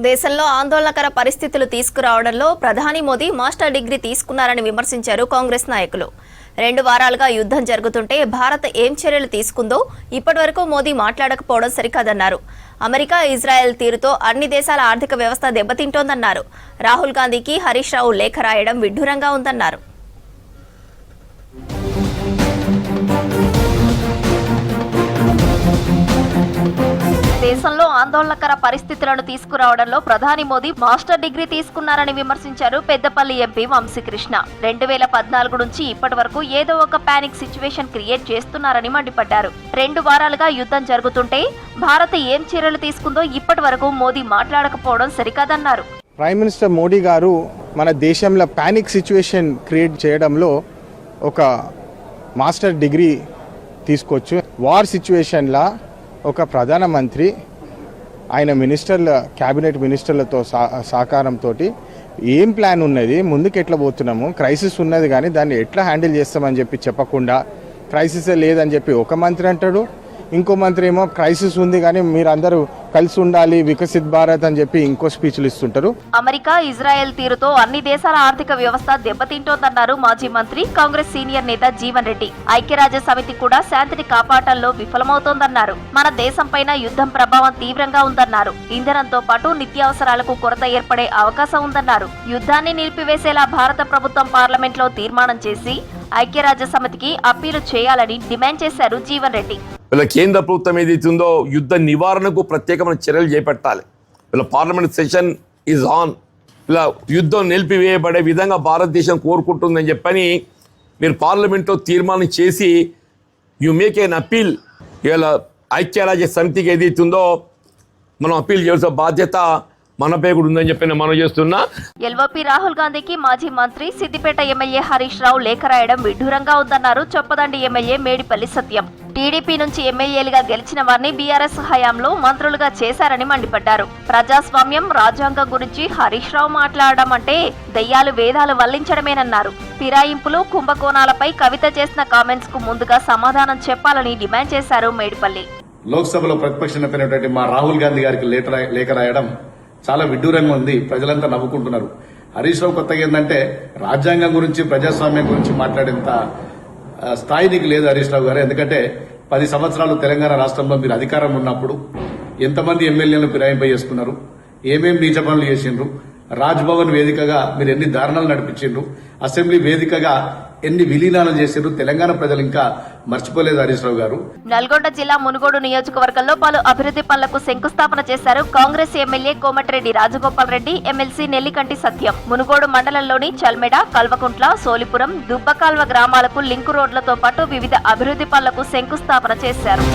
దేశంలో ఆందోళనకర పరిస్థితులు తీసుకురావడంలో ప్రధాని మోదీ మాస్టర్ డిగ్రీ తీసుకున్నారని విమర్శించారు కాంగ్రెస్ నాయకులు. 2 వారాలుగా యుద్ధం జరుగుతుంటే భారత్ ఏం చర్యలు తీసుకుందో ఇప్పటివరకు మోదీ మాట్లాడకపోవడం సరికాదన్నారు. అమెరికా, ఇజ్రాయెల్ తీరుతో అన్ని దేశాల ఆర్థిక వ్యవస్థ దెబ్బతింటోందన్నారు. రాహుల్ గాంధీకి హరీష్ రావు లేఖ రాయడం విడ్డూరంగా ఉందన్నారు. దేశంలో ఆందోళనకర పరిస్థితులను తీసుకురావడంలో ప్రధాని మోదీ మాస్టర్ డిగ్రీ తీసుకున్నారని విమర్శించారు పెద్దపల్లి ఎంపీ వంశీకృష్ణ. 2014 నుంచి ఇప్పటి వరకు ఏదో ఒక పానిక్ సిచ్యువేషన్ క్రియేట్ చేస్తున్నారని మండిపడ్డారు. 2 వారాలుగా యుద్ధం జరుగుతుంటే భారత్ ఏం చర్యలు తీసుకుందో ఇప్పటి వరకు మోదీ మాట్లాడకపోవడం సరికాదన్నారు. ప్రైమ్ మినిస్టర్ మోడీ గారు మన దేశంలో పానిక్ సిచ్యువేషన్ క్రియేట్ చేయడంలో ఒక మాస్టర్ డిగ్రీ తీసుకోవచ్చు. వార్ సిచ్యువేషన్లా ఒక ప్రధానమంత్రి ఆయన మినిస్టర్ల క్యాబినెట్ మినిస్టర్లతో సహకారంతో ఏం ప్లాన్ ఉన్నది, ముందుకు ఎట్లా పోతున్నాము, క్రైసిస్ ఉన్నది కానీ దాన్ని ఎట్లా హ్యాండిల్ చేస్తామని చెప్పి చెప్పకుండా క్రైసిసే లేదని చెప్పి ఒక మంత్రి అంటాడు, ఇంకో మంత్రి ఏమో క్రైసిస్ ఉంది కానీ మీరందరూ కలిసి ఉండాలి, వికసిత్ భారత్ అని చెప్పి ఇంకో స్పీచ్లు ఇస్తుంటారు. అమెరికా, ఇజ్రాయెల్ తీరుతో అన్ని దేశాల ఆర్థిక వ్యవస్థ దెబ్బతింటోందన్నారు మాజీ మంత్రి, కాంగ్రెస్ సీనియర్ నేత జీవన్ రెడ్డి. ఐక్యరాజ్య సమితి కూడా శాంతిని కాపాడటంలో విఫలమవుతోందన్నారు. మన దేశంపైన యుద్ధం ప్రభావం తీవ్రంగా ఉందన్నారు. ఇంధనంతో పాటు నిత్యావసరాలకు కొరత ఏర్పడే అవకాశం ఉందన్నారు. యుద్ధాన్ని నిలిపివేసేలా భారత ప్రభుత్వం పార్లమెంట్లో తీర్మానం చేసి ఐక్యరాజ్య సమితికి అప్పీలు చేయాలని డిమాండ్ చేశారు జీవన్ రెడ్డి. వీళ్ళ కేంద్ర ప్రభుత్వం ఏదైతుందో యుద్ధ నివారణకు ప్రత్యేకమైన చర్యలు చేపట్టాలి. వీళ్ళ పార్లమెంట్ సెషన్ ఈజ్ ఆన్. ఇలా యుద్ధం నిలిపివేయబడే విధంగా భారతదేశం కోరుకుంటుందని చెప్పని మీరు పార్లమెంట్లో తీర్మానం చేసి యు మేక్ ఎన్ అప్పీల్. ఇలా ఐక్యరాజ్య సమితికి ఏదైతుందో మనం అప్పీల్ చేయాల్సిన బాధ్యత మనపై కూడా ఉందని చెప్పి నేను మనం చేస్తున్నా. ఎల్ఓపి రాహుల్ గాంధీకి మాజీ మంత్రి, సిద్దిపేట ఎమ్మెల్యే హరీష్ రావు లేఖ రాయడం విడ్డూరంగా ఉందన్నారు చొప్పదండి ఎమ్మెల్యే మేడిపల్లి సత్యం. టీడీపీ నుంచి ఎమ్మెల్యేలుగా గెలిచిన వారిని బీఆర్ఎస్ హయాంలో మంత్రులుగా చేశారని మండిపడ్డారు. ప్రజాస్వామ్యం, రాజ్యాంగం గురించి హరీష్ రావు మాట్లాడడం అంటే దెయ్యాలు వేదాలు వల్లించడమేనన్నారు. ఫిరాయింపులు, కుంభకోణాలపై కవిత చేసిన కామెంట్స్ కు ముందుగా సమాధానం చెప్పాలని డిమాండ్ చేశారు మేడిపల్లి. లోక్సభలో ప్రతిపక్ష నేత మా రాహుల్ గాంధీ గారికి లేఖ రాయడం చాలా విడ్డూరంగా ఉంది. ప్రజలంతా నవ్వుకుంటున్నారు. హరీష్ రావు కొత్తగా ఏంటంటే రాజ్యాంగం గురించి, ప్రజాస్వామ్యం గురించి మాట్లాడేంత స్థాయి నీకు లేదు హరీష్ రావు గారు. ఎందుకంటే 10 సంవత్సరాలు తెలంగాణ రాష్ట్రంలో మీరు అధికారం ఉన్నప్పుడు ఎంతమంది ఎమ్మెల్యేలను ఫిరాయింపై చేసుకున్నారు, ఏమేమి నీచ పనులు చేసిండ్రు, రాజ్భవన్ వేదికగా మీరు ఎన్ని దారుణాలు నడిపించిండ్రు, అసెంబ్లీ వేదికగా ఎన్ని విలీనాలు చేసిండ్రు, తెలంగాణ ప్రజలు ఇంకా మర్చిపోలేదు హరీష్ రావు గారు. నల్గొండ జిల్లా మునుగోడు నియోజకవర్గంలో పలు అభివృద్ధి పనులకు శంకుస్థాపన చేశారు కాంగ్రెస్ ఎమ్మెల్యే కోమటిరెడ్డి రాజగోపాల్ రెడ్డి, ఎమ్మెల్సీ నెల్లికంటి సత్యం. మునుగోడు మండలంలోని చల్మెడ, కల్వకుంట్ల, సోలిపురం, దుబ్బకాల్వ గ్రామాలకు లింకు రోడ్లతో పాటు వివిధ అభివృద్ధి పనులకు శంకుస్థాపన చేశారు.